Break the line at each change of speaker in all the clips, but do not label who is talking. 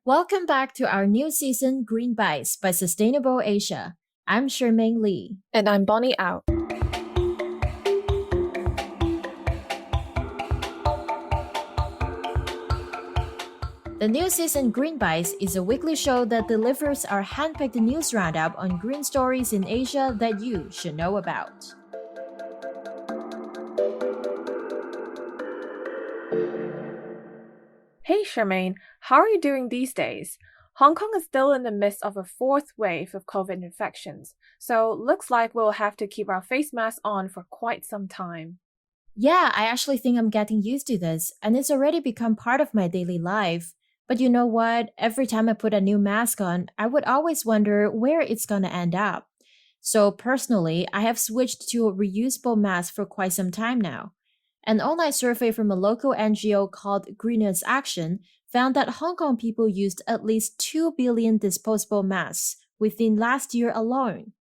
Welcome back to our new season, Greenbites by Sustainable Asia. I'm Chermaine Li.
And I'm Bonnie Out.
The new season Greenbites is a weekly show that delivers our handpicked news roundup on green stories in Asia that you should know about.
Hey Chermaine, how are you doing these days? Hong Kong is still in the midst of a fourth wave of COVID infections, so looks like we'll have to keep our face masks on for quite some time.
Yeah, I actually think I'm getting used to this, and it's already become part of my daily life. But you know what? Every time I put a new mask on, I would always wonder where it's gonna end up. So personally, I have switched to a reusable mask for quite some time now. An online survey from a local NGO called Greenbites Action found that Hong Kong people used at least 2 billion disposable masks within last year alone.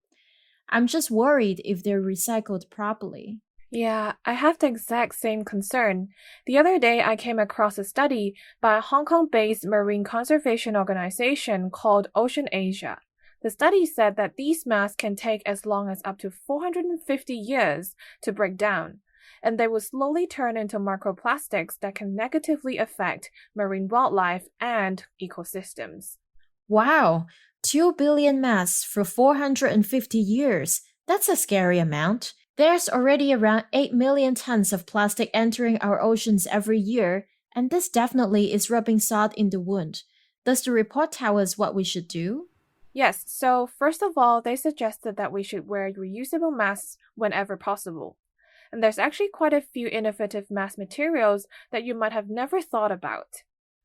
I'm just worried if they're recycled properly.
Yeah, I have the exact same concern. The other day, I came across a study by a Hong Kong-based marine conservation organization called Ocean Asia. The study said that these masks can take as long as up to 450 years to break down, and they will slowly turn into microplastics that can negatively affect marine wildlife and ecosystems.
Wow, 2 billion masks for 450 years. That's a scary amount. There's already around 8 million tons of plastic entering our oceans every year, and this definitely is rubbing salt in the wound. Does the report tell us what we should do?
Yes, so first of all, they suggested that we should wear reusable masks whenever possible. And there's actually quite a few innovative mask materials that you might have never thought about.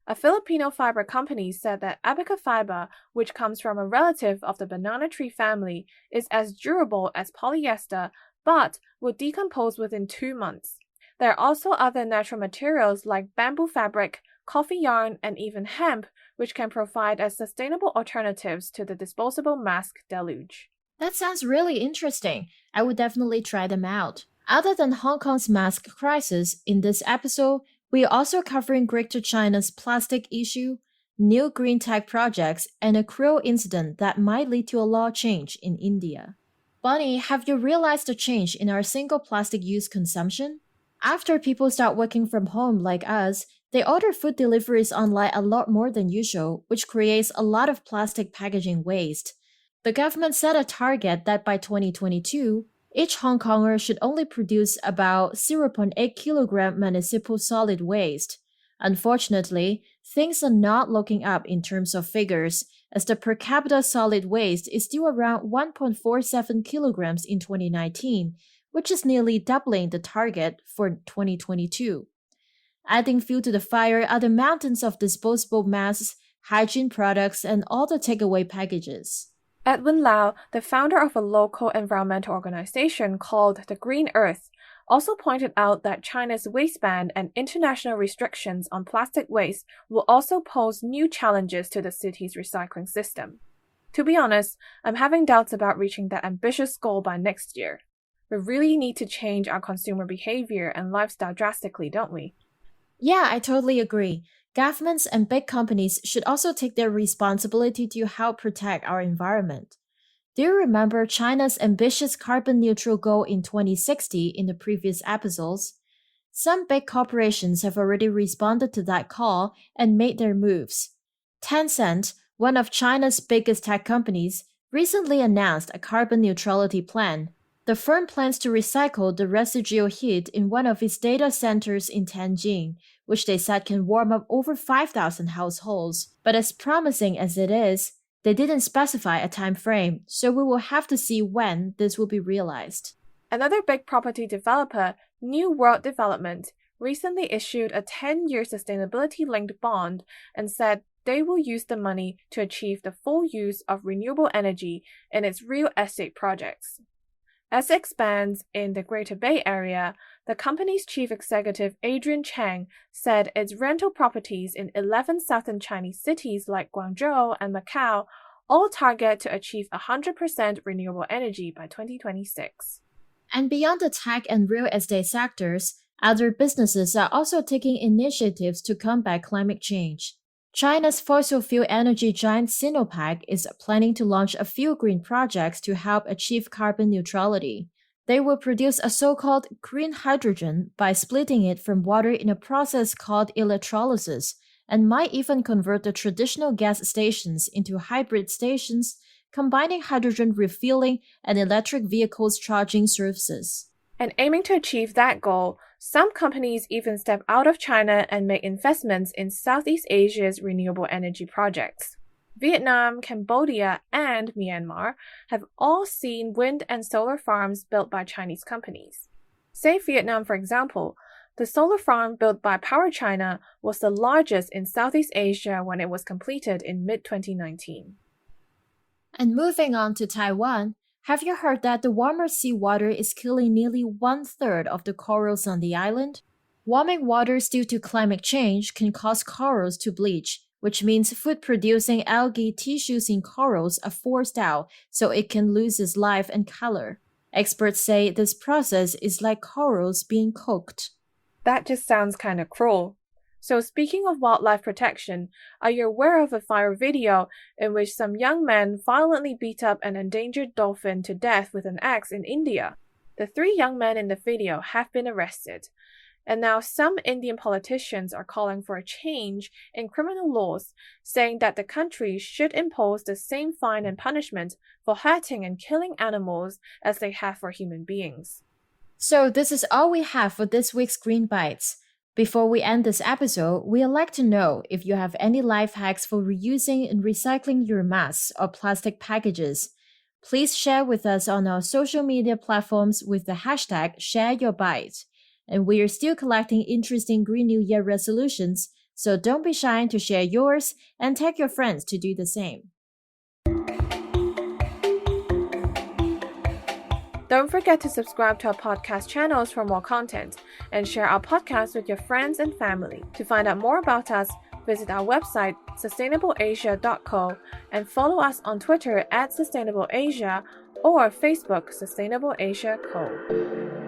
A Filipino fiber company said that abaca fiber, which comes from a relative of the banana tree family, is as durable as polyester but will decompose within 2 months. There are also other natural materials like bamboo fabric, coffee yarn, and even hemp, which can provide as sustainable alternatives to the disposable mask deluge.
That sounds really interesting. I would definitely try them out. Other than Hong Kong's mask crisis, in this episode, we are also covering Greater China's plastic issue, new green tech projects, and a cruel incident that might lead to a law change in India. Bonnie, have you realized the change in our single plastic use consumption? After people start working from home like us, they order food deliveries online a lot more than usual, which creates a lot of plastic packaging waste. The government set a target that by 2022, each Hong Konger should only produce about 0.8 kilogram municipal solid waste. Unfortunately, things are not looking up in terms of figures, as the per capita solid waste is still around 1.47 kilograms in 2019, which is nearly doubling the target for 2022. Adding fuel to the fire are the mountains of disposable masks, hygiene products, and all the takeaway packages.
Edwin Lau, the founder of a local environmental organization called the Green Earth, also pointed out that China's waste ban and international restrictions on plastic waste will also pose new challenges to the city's recycling system. To be honest, I'm having doubts about reaching that ambitious goal by next year. We really need to change our consumer behavior and lifestyle drastically, don't we?
Yeah, I totally agree. Governments and big companies should also take their responsibility to help protect our environment. Do you remember China's ambitious carbon neutral goal in 2060 in the previous episodes? Some big corporations have already responded to that call and made their moves. Tencent, one of China's biggest tech companies, recently announced a carbon neutrality plan. The firm plans to recycle the residual heat in one of its data centers in Tianjin, which they said can warm up over 5,000 households. But as promising as it is, they didn't specify a time frame, so we will have to see when this will be realized.
Another big property developer, New World Development, recently issued a 10-year sustainability-linked bond and said they will use the money to achieve the full use of renewable energy in its real estate projects. As it expands in the Greater Bay Area, the company's chief executive Adrian Chang said its rental properties in 11 southern Chinese cities like Guangzhou and Macau all target to achieve 100% renewable energy by 2026.
And beyond the tech and real estate sectors, other businesses are also taking initiatives to combat climate change. China's fossil fuel energy giant Sinopec is planning to launch a few green projects to help achieve carbon neutrality. They will produce a so-called green hydrogen by splitting it from water in a process called electrolysis, and might even convert the traditional gas stations into hybrid stations, combining hydrogen refueling and electric vehicles charging services.
And aiming to achieve that goal, some companies even step out of China and make investments in Southeast Asia's renewable energy projects. Vietnam, Cambodia, and Myanmar have all seen wind and solar farms built by Chinese companies. Say Vietnam, for example, the solar farm built by PowerChina was the largest in Southeast Asia when it was completed in mid-2019.
And moving on to Taiwan, have you heard that the warmer seawater is killing nearly 1/3 of the corals on the island? Warming waters due to climate change can cause corals to bleach, which means food-producing algae tissues in corals are forced out so it can lose its life and color. Experts say this process is like corals being cooked.
That just sounds kind of cruel. So speaking of wildlife protection, are you aware of a viral video in which some young men violently beat up an endangered dolphin to death with an axe in India? The 3 young men in the video have been arrested. And now some Indian politicians are calling for a change in criminal laws, saying that the country should impose the same fine and punishment for hurting and killing animals as they have for human beings.
So this is all we have for this week's Greenbites. Before we end this episode, we'd like to know if you have any life hacks for reusing and recycling your masks or plastic packages. Please share with us on our social media platforms with the hashtag #ShareYourBite. And we are still collecting interesting Green New Year resolutions, so don't be shy to share yours and tag your friends to do the same.
Don't forget to subscribe to our podcast channels for more content and share our podcast with your friends and family. To find out more about us, visit our website sustainableasia.co and follow us on Twitter @sustainableasia or Facebook Sustainable Asia Co.